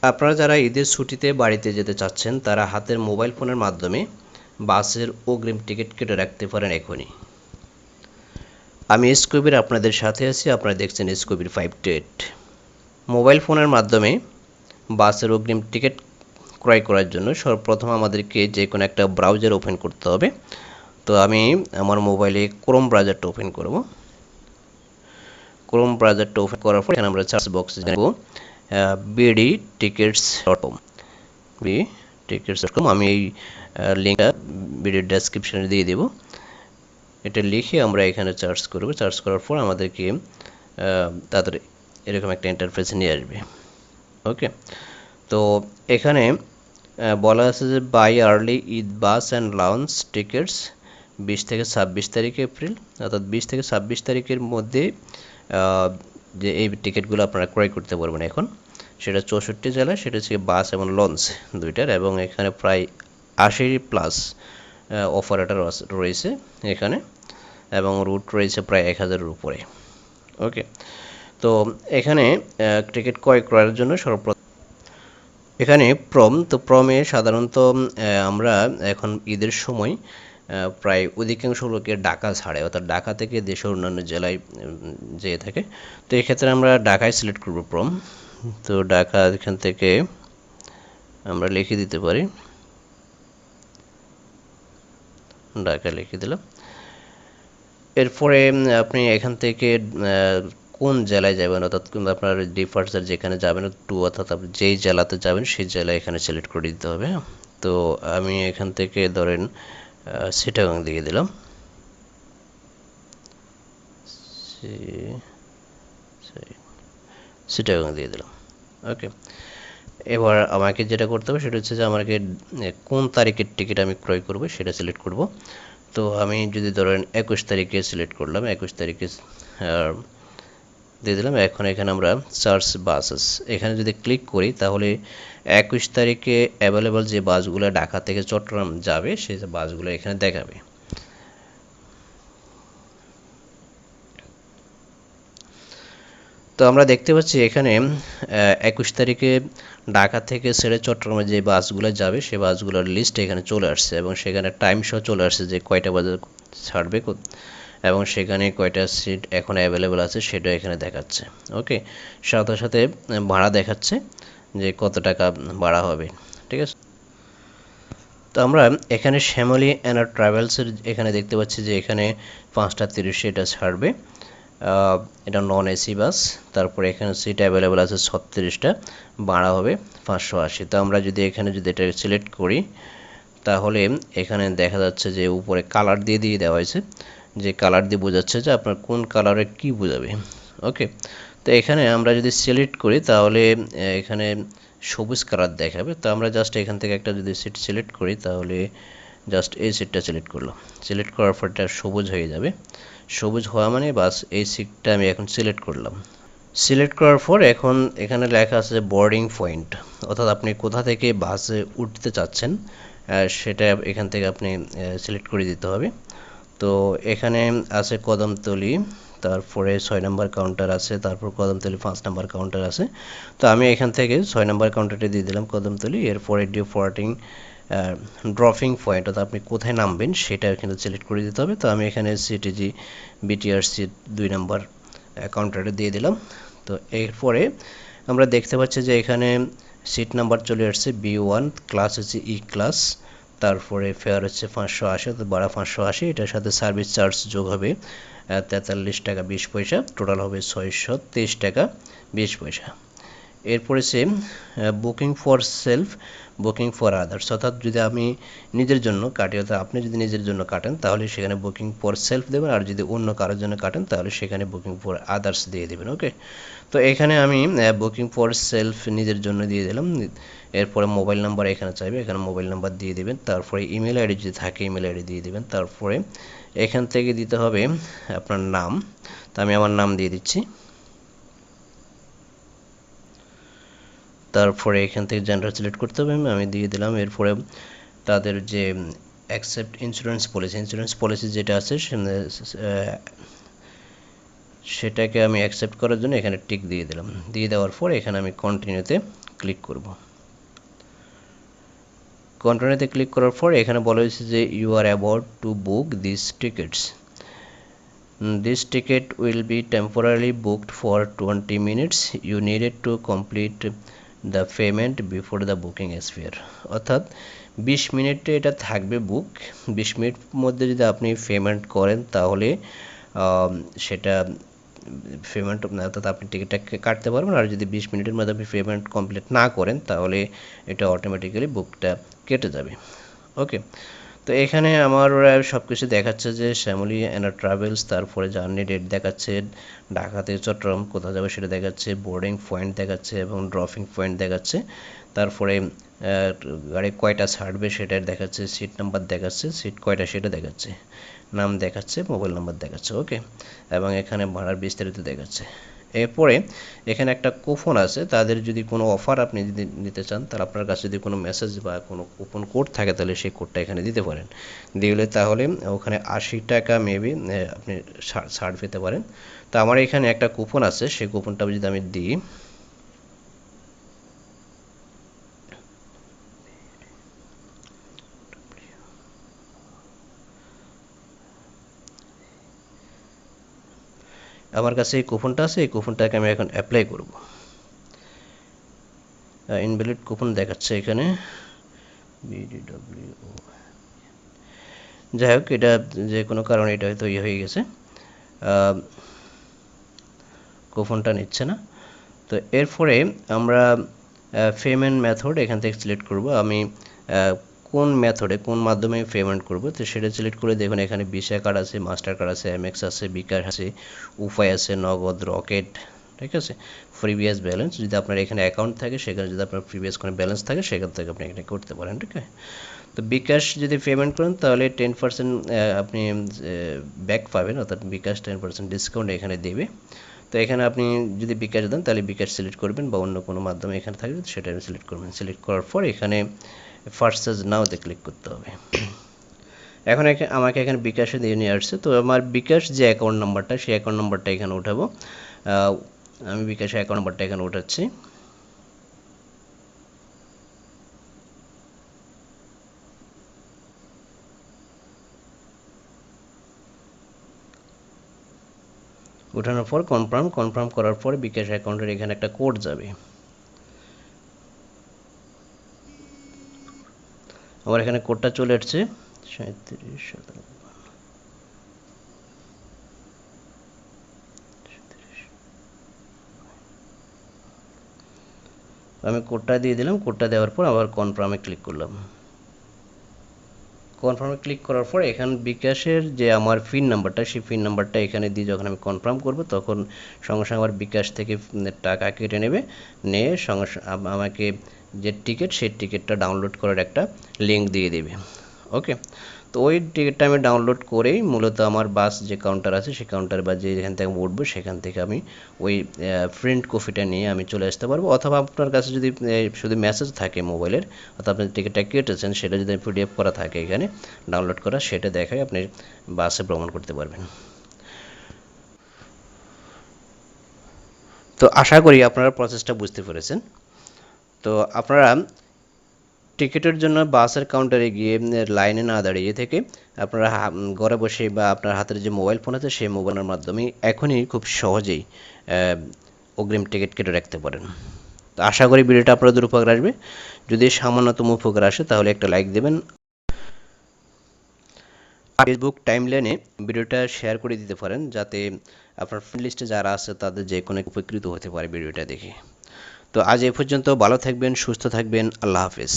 আপনারা যারা ঈদের ছুটিতে বাড়িতে যেতে চাচ্ছেন তারা হাতের মোবাইল ফোনের মাধ্যমে বাসের অগ্রিম টিকিট কেটে রাখতে পারেন এখনই। আমি এসকবির আপনাদের সাথে আছি, আপনারা দেখছেন এসকবির 5 to 8। মোবাইল ফোনের মাধ্যমে বাসের অগ্রিম টিকিট ক্রয় করার জন্য সর্বপ্রথম আমাদেরকে যে কোনো একটা ব্রাউজার ওপেন করতে হবে। তো আমি আমার মোবাইলে ক্রোম ব্রাউজারটা ওপেন করব। ক্রোম ব্রাউজারটা ওপেন করার পর এখানে আমরা সার্চ বক্সে যাব bdtickets.com। bdtickets.com আমি এই লিঙ্কটা ভিডিওর ডেসক্রিপশনে দিয়ে দেব। এটা লিখে আমরা এখানে সার্চ করব। সার্চ করার পর আমাদেরকে তাদের এরকম একটা ইন্টারফেস নিয়ে আসবে। ওকে, তো এখানে বলা আছে যে buy early Eid bus and launch tickets 20 থেকে 26 তারিখ এপ্রিল, অর্থাৎ 20 থেকে 26 তারিখের মধ্যে যে এই টিকিটগুলো আপনারা ক্রয় করতে পারবেন এখন। সেটা 64 জেলায়, সেটা হচ্ছে বাস এবং লঞ্চ দুইটার, এবং এখানে প্রায় 80+ অপারেটর রয়েছে এখানে, এবং রুট রয়েছে প্রায় 1000-এর উপরে। ওকে, তো এখানে টিকিট ক্রয় করার জন্য সর্বপ্রথম এখানে প্রমে সাধারণত আমরা এখন ঈদের সময় প্রায় অধিকাংশ লোকের ঢাকা ছাড়ে, অর্থাৎ ঢাকা থেকে দেশের অন্যান্য জেলায় যেয়ে থাকে। তো এক্ষেত্রে আমরা ঢাকায় সিলেক্ট করব প্রম। তো ঢাকা এখান থেকে আমরা লিখে দিতে পারি, ঢাকা লিখে দিলাম। এরপরে আপনি এখান থেকে কোন জেলায় যাবেন, অর্থাৎ আপনার ডিপার্চার যেখানে যাবেন টু, অর্থাৎ আপনি যেই জেলাতে যাবেন সেই জেলা এখানে সিলেক্ট করে দিতে হবে। তো আমি এখান থেকে ধরেন চিটাগাং দিয়ে দিলাম। চিটাগাং দিয়ে দিলাম। ওকে, এবার আমাকে যেটা করতে হবে সেটা হচ্ছে যে আমাকে কোন তারিখের টিকিট আমি ক্রয় করব সেটা সিলেক্ট করব। তো আমি যদি ধরেন 21 তারিখে সিলেক্ট করলাম, 21 তারিখে দিয়ে দিলাম। এখন এখানে আমরা সার্চ বাসেস এখানে যদি ক্লিক করি তাহলে 21 তারিখে অ্যাভেলেবল যে বাসগুলো ঢাকা থেকে চট্টগ্রাম যাবে সেই বাসগুলো এখানে দেখাবে। তো আমরা দেখতে পাচ্ছি এখানে 21 তারিখে ঢাকা থেকে ছেড়ে চট্টগ্রামে যে বাসগুলো যাবে সেই বাসগুলোর লিস্ট এখানে চলে আসছে, এবং সেখানে টাইম সহ চলে আসছে যে কয়টা বাজে ছাড়বে এবং সেখানে কয়টা সিট এখন অ্যাভেলেবেল আছে সেটা এখানে দেখাচ্ছে। ওকে, সাথে সাথে ভাড়া দেখাচ্ছে যে কত টাকা ভাড়া হবে। ঠিক আছে, তো আমরা এখানে শ্যামলী অ্যান্ড ট্রাভেলসের এখানে দেখতে পাচ্ছি যে এখানে 5:30 এটা ছাড়বে। এটা নন এসি বাস। তারপরে এখানে সিট অ্যাভেলেবেল আছে 36টা, ভাড়া হবে 580। তো আমরা যদি এখানে যদি এটা সিলেক্ট করি তাহলে এখানে দেখা যাচ্ছে যে উপরে কালার দিয়ে দেওয়া হয়েছে, যে কালার দিয়ে বোঝাচ্ছে যে আপনার কোন কালারে কি বোঝাবে। ওকে, তো এখানে আমরা যদি সিলেক্ট করি তাহলে এখানে সবুজ কালার দেখাবে। তো আমরা জাস্ট এখান থেকে একটা যদি সিট সিলেক্ট করি তাহলে জাস্ট এই সিটটা সিলেক্ট করলাম। সিলেক্ট করার পর এটা সবুজ হয়ে যাবে। সবুজ হওয়া মানে বাস এই সিটটা আমি এখন সিলেক্ট করলাম। সিলেক্ট করার পর এখন এখানে লেখা আছে বোর্ডিং পয়েন্ট, অর্থাৎ আপনি কোথা থেকে বাসে উঠতে চাচ্ছেন সেটা এখান থেকে আপনি সিলেক্ট করে দিতে হবে। তো এখানে আছে কদমতলী, তারপরে 6 নম্বর কাউন্টার আছে, তারপর কদমতলী 5 নম্বর কাউন্টার আছে। তো আমি এখান থেকে 6 নম্বর কাউন্টারটা দিয়ে দিলাম কদমতলী। এরপরে ডিপার্টিং ড্রপিং পয়েন্ট, অর্থাৎ আপনি কোথায় নামবেন সেটা কিন্তু সিলেক্ট করে দিতে হবে। তো আমি এখানে সিটিজি বিটিআরসি 2 নম্বর কাউন্টারে দিয়ে দিলাম। তো এরপরে আমরা দেখতে পাচ্ছি যে এখানে সিট নাম্বার চলে আসছে B1, ক্লাস হচ্ছে ই ক্লাস, তারপরে ফেয়ার হচ্ছে 580, তো ভাড়া 580, এটার সাথে সার্ভিস চার্জ যোগ হবে 43 টাকা 20 পয়সা, টোটাল হবে 623 টাকা 20 পয়সা। এরপরে same booking for self, booking for others, অর্থাৎ যদি আমি নিজের জন্য কাটি, অর্থাৎ আপনি যদি নিজের জন্য কাটেন তাহলে সেখানে বুকিং ফর সেলফ দেবেন, আর যদি অন্য কারোর জন্য কাটেন তাহলে সেখানে বুকিং ফর আদার্স দিয়ে দেবেন। ওকে, তো এখানে আমি বুকিং ফর সেলফ নিজের জন্য দিয়ে দিলাম। এরপরে মোবাইল নাম্বার এখানে চাইবে, এখানে মোবাইল নাম্বার দিয়ে দেবেন। তারপরে ইমেল আইডি যদি থাকে ইমেল আইডি দিয়ে দেবেন। তারপরে এখান থেকে দিতে হবে আপনার নাম, তো আমি আমার নাম দিয়ে দিচ্ছি। তারপরে এখান থেকে জেন্ডার সিলেক্ট করতে হবে, আমি দিয়ে দিলাম। এরপরে তাদের যে অ্যাকসেপ্ট ইন্স্যুরেন্স পলিসি যেটা আছে সেটাকে আমি অ্যাকসেপ্ট করার জন্য এখানে টিক দিয়ে দিলাম। দিয়ে দেওয়ার পর এখানে আমি কন্টিনিউতে ক্লিক করব। কন্টিনিউতে ক্লিক করার পর এখানে বলা হয়েছে যে you are about to book this tickets. This ticket will be temporarily booked for 20 minutes. You needed to complete the payment before the booking expire. অর্থাৎ 20 মিনিটে এটা থাকবে বুক। 20 মিনিট মধ্যে যদি আপনি পেমেন্ট করেন তাহলে সেটা পেমেন্ট অর্থাৎ আপনি টিকিটটা কাটতে পারবেন। আর যদি 20 মিনিটের মধ্যে আপনি পেমেন্ট কমপ্লিট না করেন তাহলে এটা অটোমেটিক্যালি বুকটা কেটে যাবে। ওকে, তো এখানে আমার সব কিছু দেখাচ্ছে যে শ্যামলী অ্যান্ড ট্রাভেলস, তারপরে জার্নি ডেট দেখাচ্ছে, ঢাকা থেকে চট্টগ্রাম কোথাও যাবে সেটা দেখাচ্ছে, বোর্ডিং পয়েন্ট দেখাচ্ছে এবং ড্রপিং পয়েন্ট দেখাচ্ছে, তারপরে গাড়ি কয়টা ছাড়বে সেটা দেখাচ্ছে, সিট নাম্বার দেখাচ্ছে, সিট কয়টা সেটা দেখাচ্ছে, নাম দেখাচ্ছে, মোবাইল নাম্বার দেখাচ্ছে। ওকে, এবং এখানে ভাড়ার বিস্তারিত দেখাচ্ছে। এরপরে এখানে একটা কুপন আছে, তাদের যদি কোনো অফার আপনি যদি নিতে চান তাহলে আপনার কাছে যদি কোনো মেসেজ বা কোনো কুপন কোড থাকে তাহলে সেই কোডটা এখানে দিতে পারেন। দিলে তাহলে ওখানে 80 টাকা মেবি আপনি ছাড় পেতে পারেন। তো আমার এখানে একটা কুপন আছে, সেই কুপনটা যদি আমি দিই, আমার কাছে এই কুপনটা আছে, এই কুপনটাকে আমি এখন অ্যাপ্লাই করব। ইনভ্যালিড কুপন দেখাচ্ছে এখানে BDWO। যাই হোক, এটা যে কোনো কারণে এটা হয়তো হয়ে গেছে, কুপনটা নিচ্ছে না। তো এরপরে আমরা পেমেন্ট মেথড এখান থেকে সিলেক্ট করব। আমি কোন মেথডে কোন মাধ্যমে পেমেন্ট করব তো সেটা সিলেক্ট করে দেখুন এখানে ভিসা কার্ড আছে, মাস্টার কার্ড আছে, এমএক্স আছে, বিকাশ আছে, উপায় আছে, নগদ, রকেট, ঠিক আছে, প্রিভিয়াস ব্যালেন্স। যদি আপনার এখানে অ্যাকাউন্ট থাকে সেখানে যদি আপনার প্রিভিয়াস কোনো ব্যালেন্স থাকে সেখান থেকে আপনি এখানে করতে পারেন। ঠিক আছে, তো বিকাশ যদি পেমেন্ট করেন তাহলে 10% আপনি ব্যাক পাবেন, অর্থাৎ বিকাশ 10% ডিসকাউন্ট এখানে দেবে। তো এখানে আপনি যদি বিকাশ দেন তাহলে বিকাশ সিলেক্ট করবেন, বা অন্য কোনো মাধ্যমে এখানে থাকবে সেটা সিলেক্ট করবেন। সিলেক্ট করার পর এখানে পারচেজ নাওতে ক্লিক করতে হবে। এখন আমাকে এখানে বিকাশে দিয়ে নিয়ে আসছে। তো আমার বিকাশ যে অ্যাকাউন্ট নাম্বারটা সেই অ্যাকাউন্ট নাম্বারটা এখানে উঠাবো। আমি বিকাশের অ্যাকাউন্ট নাম্বারটা এখানে উঠাচ্ছি। উঠানোর পর কনফার্ম করার পর বিকাশ অ্যাকাউন্টের এখানে একটা কোড যাবে। আমার এখানে কোডটা চলে আসছে 3757। আমি কোডটা দিয়ে দিলাম। কোডটা দেওয়ার পর আবার কনফার্মে ক্লিক করলাম। কনফার্মে ক্লিক করার পর এখানে বিকাশের যে আমার পিন নাম্বারটা সেই পিন নাম্বারটা এখানে দিয়ে যখন আমি কনফার্ম করব তখন সঙ্গে সঙ্গে আমার বিকাশ থেকে টাকা কেটে নেবে, নিয়ে সঙ্গে আমাকে যে টিকিট সেই টিকিটটা ডাউনলোড করার একটা লিঙ্ক দিয়ে দেবে। ওকে, তো ওই টিকিটটা আমি ডাউনলোড করেই মূলত আমার বাস যে কাউন্টার আছে সেই কাউন্টার বা যেখান থেকে আমি উঠবো সেখান থেকে আমি ওই প্রিন্ট কপিটা নিয়ে আমি চলে আসতে পারবো। অথবা আপনার কাছে যদি শুধু মেসেজ থাকে মোবাইলের, অর্থাৎ আপনি টিকিটটা কেটেছেন সেটা যদি পিডিএফ করা থাকে এখানে ডাউনলোড করা, সেটা দেখায় আপনি বাসে ভ্রমণ করতে পারবেন। তো আশা করি আপনারা প্রসেসটা বুঝতে পেরেছেন। তো আপনারা টিকিটের জন্য বাসের কাউন্টারে গিয়ে লাইনে না দাঁড়িয়ে থেকে আপনারা ঘরে বসে বা আপনার হাতের যে মোবাইল ফোন আছে সেই মোবাইলের মাধ্যমে এখনই খুব সহজেই অগ্রিম টিকিট কেটে রাখতে পারেন। তো আশা করি ভিডিওটা আপনাদের উপকার আসবে। যদি সামান্যতম উপকার আসে তাহলে একটা লাইক দেবেন। ফেসবুক টাইমলাইনে ভিডিওটা শেয়ার করে দিতে পারেন যাতে আপনার ফ্রেন্ড লিস্টে যারা আছে তাদের যে কোনো উপকৃত হতে পারে ভিডিওটা দেখে। তো আজ এ পর্যন্ত, ভালো থাকবেন, সুস্থ থাকবেন, আল্লাহ হাফেজ।